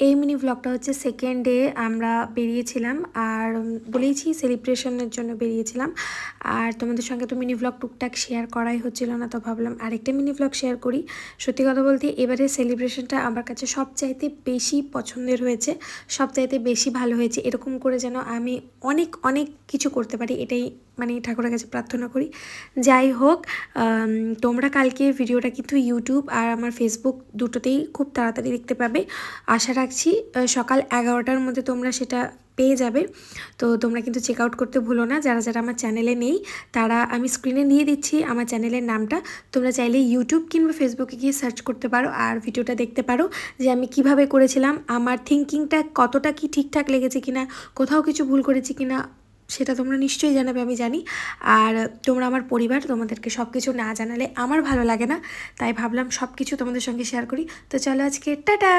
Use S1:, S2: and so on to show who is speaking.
S1: এই মিনি ব্লগটা হচ্ছে সেকেন্ড ডে আমরা বেরিয়েছিলাম, আর বলেইছি সেলিব্রেশনের জন্য বেরিয়েছিলাম। আর তোমাদের সঙ্গে তো মিনি ব্লগ টুকটাক শেয়ার করাই হচ্ছিল না, তো ভাবলাম আরেকটা মিনি ব্লগ শেয়ার করি। সত্যি কথা বলতে এবারে সেলিব্রেশনটা আমার কাছে সবচাইতে বেশি পছন্দের হয়েছে, সবচাইতে বেশি ভালো হয়েছে। এরকম করে যেন আমি অনেক অনেক কিছু করতে পারি, এটাই মানে ঠাকুরের কাছে প্রার্থনা করি। যাই হোক, তোমরা কালকে ভিডিওটা কিন্তু ইউটিউব আর আমার ফেসবুক দুটোতেই খুব তাড়াতাড়ি দেখতে পাবে। আশা রাখছি সকাল 11টার মধ্যে তোমরা সেটা পেয়ে যাবে। তো তোমরা কিন্তু চেক আউট করতে ভুলো না। যারা যারা আমার চ্যানেলে নেই তারা, আমি স্ক্রিনে দিয়ে দিচ্ছি আমার চ্যানেলের নামটা, তোমরা চাইলে ইউটিউব কিংবা ফেসবুকে গিয়ে সার্চ করতে পারো আর ভিডিওটা দেখতে পারো যে আমি কিভাবে করেছিলাম, আমার থিঙ্কিংটা কতটা কি ঠিকঠাক লেগেছে কিনা, কোথাও কিছু ভুল করেছি কিনা সেটা তোমরা নিশ্চয়ই জানাবে, আমি জানি। আর তোমরা আমার পরিবার, তোমাদেরকে সব কিছু না জানালে আমার ভালো লাগে না, তাই ভাবলাম সব কিছু তোমাদের সঙ্গে শেয়ার করি। তো চলো আজকে টাটা।